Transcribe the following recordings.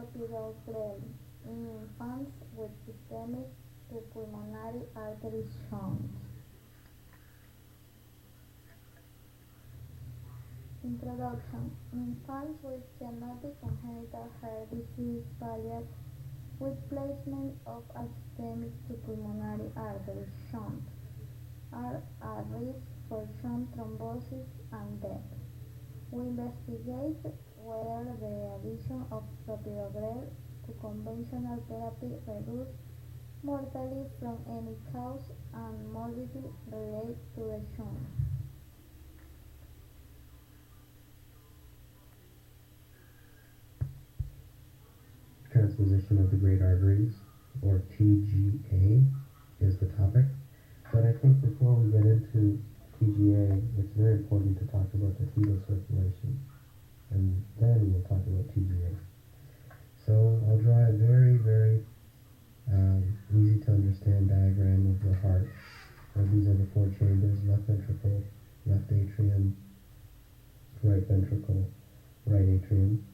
clopidrogel in infants with systemic to pulmonary artery shunts. Introduction. Infants with genetic congenital heart disease palliated with placement of a systemic to pulmonary artery shunt are at risk for shunt thrombosis and death. We investigate whether the addition of clopidogrel to conventional therapy reduces mortality from any cause and morbidity related to the shunt. Transposition of the great arteries, or TGA, is the topic. But I think before we get into TGA, it's very important to talk about the fetal circulation, and then we'll talk about TGA. So I'll draw a very, very easy to understand diagram of the heart. These are the four chambers: left ventricle, left atrium, right ventricle, right atrium.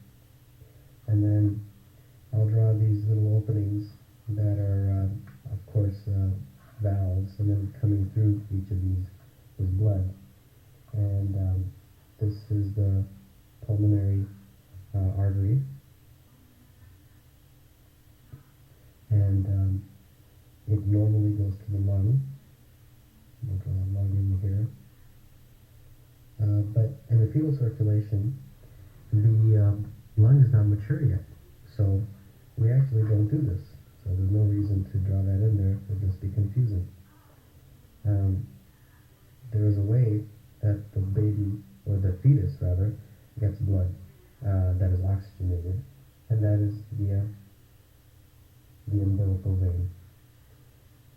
And then I'll draw these little openings that are, of course, valves, and then coming through each of these is blood. And this is the pulmonary artery. And it normally goes to the lung. I'll draw a lung in here. But in the fetal circulation, the lung is not mature yet. So we actually don't do this. So there's no reason to draw that in there. It would just be confusing. There is a way that the baby, or the fetus rather, gets blood that is oxygenated, and that is via the umbilical vein.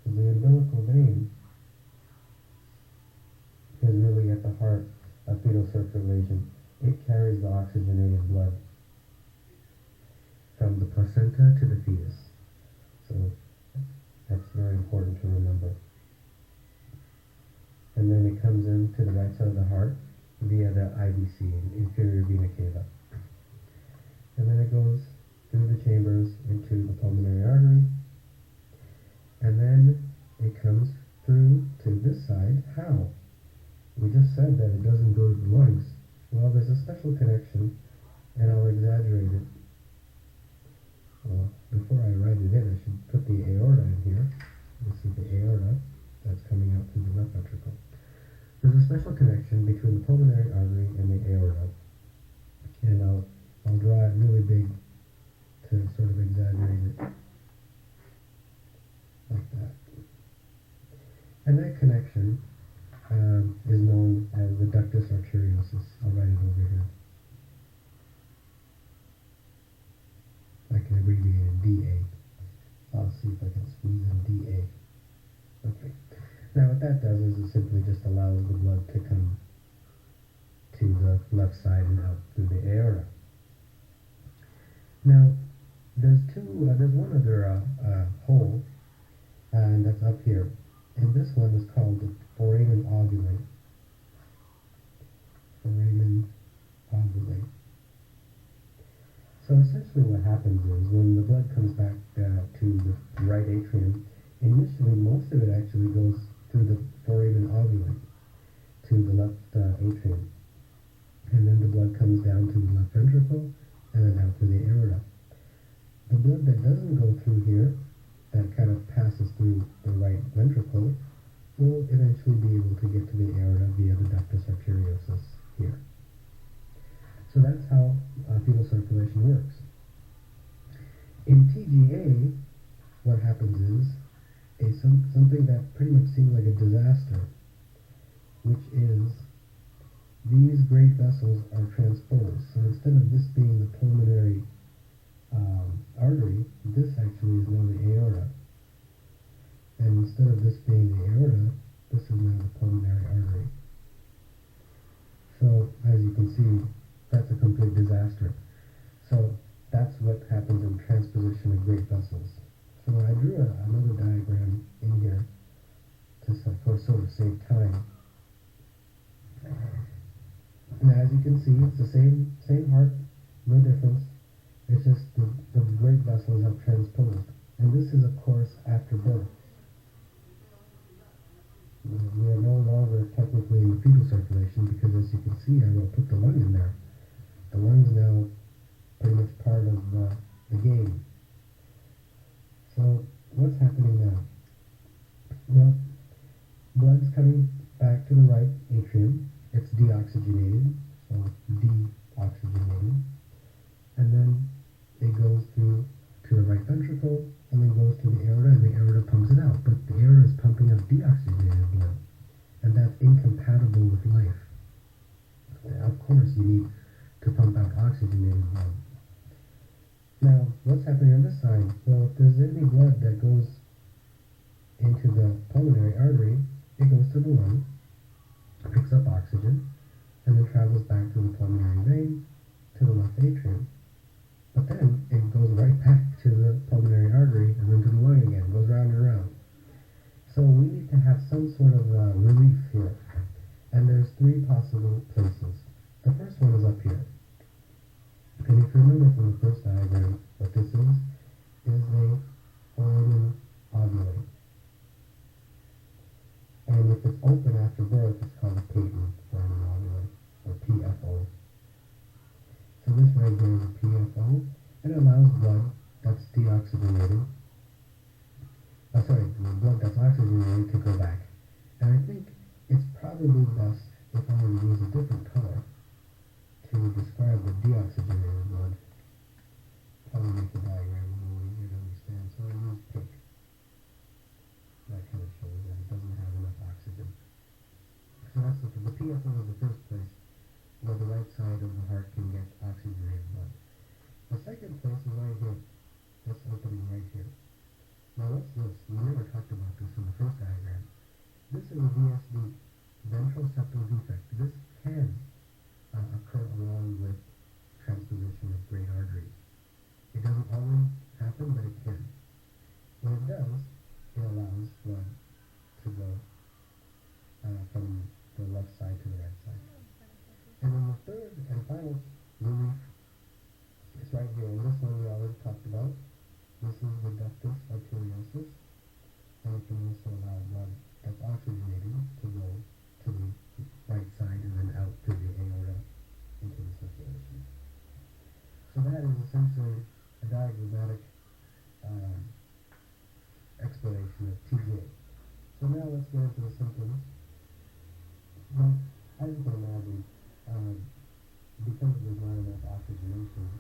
So the umbilical vein is really at the heart of fetal circulation. It carries the oxygenated blood from the placenta to the fetus. So that's very important to remember. And then it comes into the right side of the heart via the IVC, inferior vena cava. And then it goes through the chambers into the pulmonary artery. And then it comes through to this side. How? We just said that it doesn't go to the lungs. Well, there's a special connection, and I'll exaggerate it. Well, before I write it in, I should put the aorta in here. This is the aorta that's coming out through the left ventricle. There's a special connection between the pulmonary artery and the aorta. And I'll draw it really big to sort of exaggerate it. Like that. And that connection is known as the ductus arteriosus. I'll write it over here. I can abbreviate it DA. I'll see if I can squeeze in DA. Okay. Now what that does is it simply just allows the blood to come to the left side and out through the aorta. Now there's one other hole, and that's up here. And this one is called the foramen ovule. Foramen ovule. So essentially what happens is when the blood comes back to the right atrium, initially most of it actually goes through the foramen ovule to the left atrium. And then the blood comes down to the left ventricle and then out to the aorta. The blood that doesn't go through here, that kind of passes through the right ventricle, will eventually be able to get to the aorta via the ductus arteriosus here. So that's how fetal circulation works. In TGA, what happens is something that pretty much seems like a disaster, which is these great vessels are transposed. So instead of this being the pulmonary artery, this actually is now the aorta. And instead of this being the aorta, this is now the pulmonary artery. So as you can see, that's a complete disaster. So that's what happens in transposition of great vessels. So I drew another diagram in here to sort of save time. Now as you can see, it's the same heart, no difference, It's just the great vessels have transposed. And this is, of course, after birth. We are no longer technically in the fetal circulation because, as you can see, I will put the lung in there. The lung's now pretty much part of the game. So, what's happening now? Well, blood's coming back to the right atrium. It's deoxygenated, so deoxygenated. And then it goes through to the right ventricle, and then goes to the aorta, and the aorta pumps it out. But the aorta is pumping out deoxygenated blood, and that's incompatible with life. Of course, you need to pump out oxygenated blood. Now, what's happening on this side? Well, if there's any blood that goes into the pulmonary artery, it goes to the lung, picks up oxygen, and then travels back through the pulmonary vein to the left atrium. But then it goes right back to the pulmonary artery and then to the lung again. It goes round and round. So we need to have some sort of relief here. And there's three possible places. The first one is up here. And if you remember from the first diagram, what this is a foramen ovule. And if it's open after birth, it's called a patent foramen ovule, or PFO. So this right here is a PFO. It allows blood that's deoxygenated, the blood that's oxygenated to go back. And I think it's probably best if I were to use a different color to describe the deoxygenated blood. Probably make the diagram a little easier to understand. So I use pink. That kind of shows that it doesn't have enough oxygen. So that's the PFO is the first place where the right side of the heart can get oxygenated blood. The second place is right here. This opening right here. Now what's this? We never talked about this in the first diagram. This is a VSD, ventral septal defect. This can occur along with transposition of great arteries. It doesn't always happen, but it can. When it does, it allows blood to go from the left side to the right side. And then the third and final relief is right here. And this one we already talked about. This is the ductus arteriosus. And it can also allow blood that's oxygenated to go to the right side and then out through the aorta into the circulation. So that is essentially a diagrammatic explanation of TJ. So now let's get into the symptoms. Well, as you can imagine, because there's not enough oxygenation,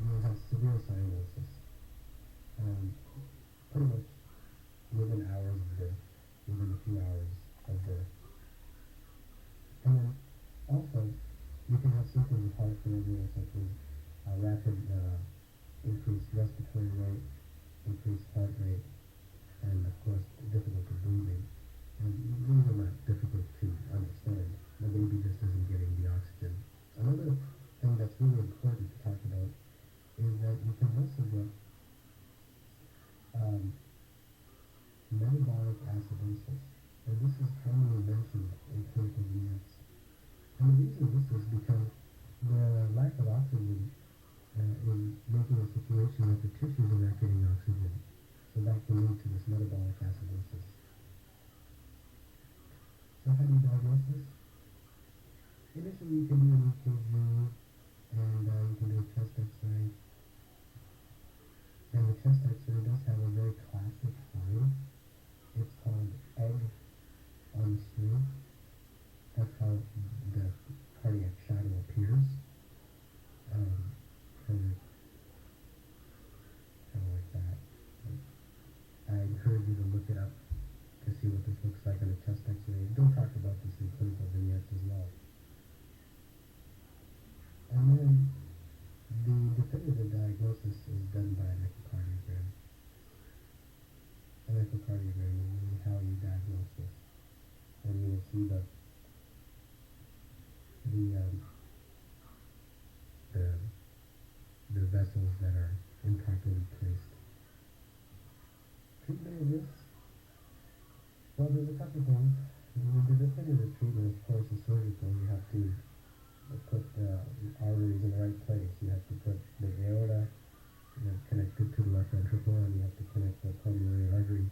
you will have severe cyanosis. Pretty much within hours of birth, within a few hours of birth. And then also, you can have symptoms of heart failure such as rapid increased respiratory rate, increased heart rate, and of course difficulty breathing. And these are not difficult to understand. The baby just isn't getting the oxygen. Another thing that's really important to talk about is that you can also get metabolic acidosis. And this is commonly mentioned in clinical vignettes. And the reason this is because the lack of oxygen is making a situation that the tissues are not getting oxygen. So that can lead to this metabolic acidosis. So how do you diagnose this? Initially you can do an EKG and you can do a chest x-ray. And the chest x-ray does have a very classic sign. It's called egg on the string. That's how the cardiac shadow appears. Kind of like that. I encourage you to look it up to see what this looks like on a chest x-ray. Don't talk about this in clinical vignettes as well. And then the definitive diagnosis is done by an echocardiogram. An echocardiogram is really how you diagnose this. And you'll see the vessels that are improperly placed. Treatment of this? Well, there's a couple things. The definitive treatment, of course, is surgical. You have to put the arteries in the right place. You have to put the aorta connected to the left ventricle, and you have to connect the pulmonary artery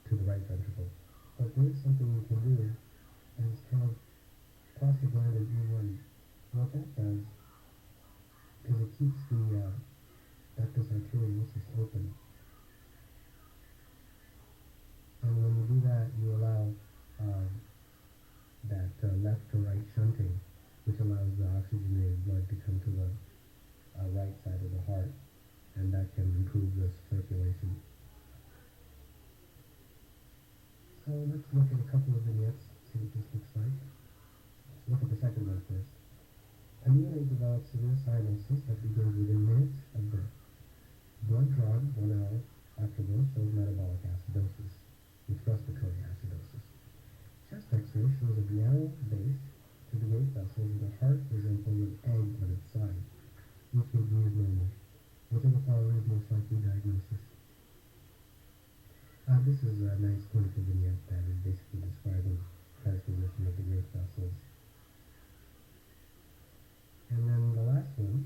to the right ventricle. But there is something you can do, and it's called prostaglandin E1. What that does is it keeps the ductus arteriosus open. And when you do that, you allow that left to right shunting, which allows the oxygenated blood to come to the right side of the heart, and that can improve the circulation. So let's look at a couple of vignettes, see what this looks like. Let's look at the second one first. A neonate develops severe cyanosis that begins within minutes of birth. Blood drawn 1 hour after birth shows metabolic acidosis, with respiratory acidosis. Chest X-ray shows a narrow base to the great vessels with a heart resembling an egg on its side. EKG is normal. Which of the following is most likely diagnosis? This is a nice clinical vignette that is basically describing transposition of the great vessels. And then the last one,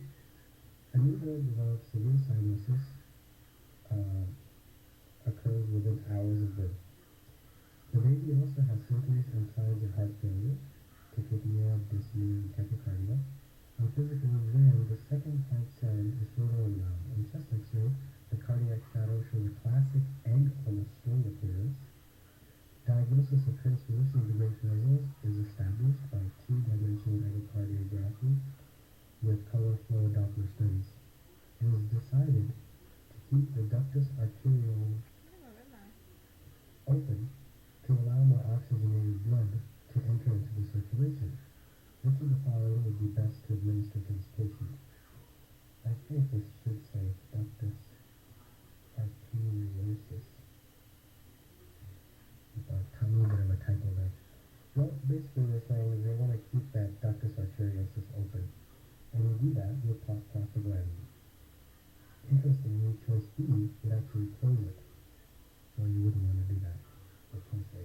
a newborn develops severe cyanosis, occurs within hours of birth. The baby also has symptoms and signs of heart failure, tachypnea, dyspnea, and tachycardia. On physical exam, the second heart sound is shorter and loud. On chest X-ray, the cardiac shadow shows a classic egg on the string appearance. Diagnosis of transposition of the great vessels is established by two-dimensional echocardiography with color flow Doppler studies. It is decided to keep the ductus arteriosus open to allow more oxygenated blood to enter into the circulation. Which of the following would be best to administer to this patient? I think this should say ductus arteriosus. With a tiny bit of a typo there. Well, basically they're saying is they want to keep that ductus arteriosus open. And you do that with prostaglandin. Interestingly, choice B would actually close it. So you wouldn't want to do that with choice A.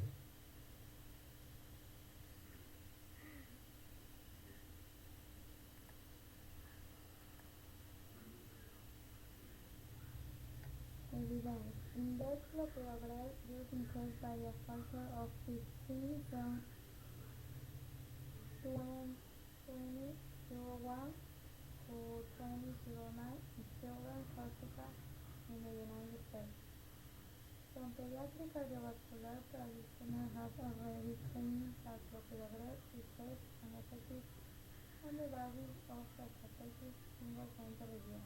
Evidence. Index clopidrogel use increased by a factor of 15 from 2001 to 2009 in children Corsica in the United States. Some pediatric cardiovascular practitioners have already claimed that clopidrogel is safe and effective on the basis of a strategic single center review.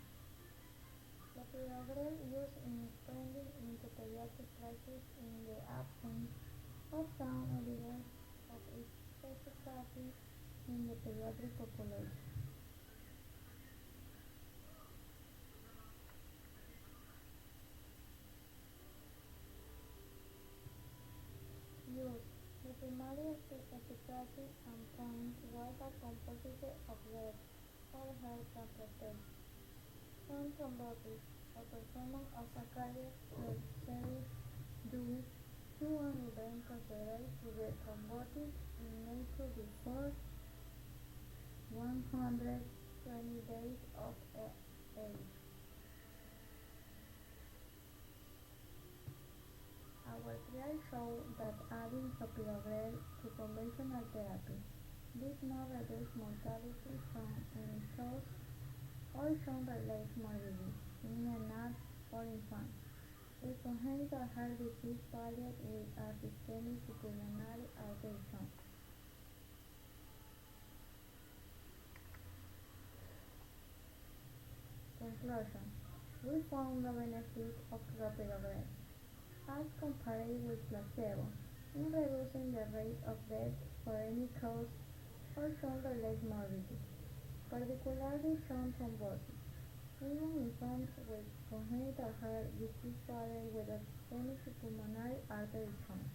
Clopidrogel used in spreading into pediatric practice in the absence of sound evidence of its efficacy in the pediatric population. Use. The primary efficacy endpoint was a composite of red, whole heart transplantation, shunt thrombosis, a performance of a cardiac series due to an event considered to be thrombotic in nature before 120 days of age. Our trial showed that adding clopidrogel to conventional therapy did not reduce mortality from any cause or shunt-related morbidity in adults or infants. With congenital heart disease palliated with a systemic pulmonary artery shunt. Conclusion. We found the benefit of clopidrogel as compared with placebo in reducing the rate of death for any cause or shunt-related morbidity, particularly shunt thrombosis, even infants with congenital heart disease palliated with a systemic pulmonary artery shunt.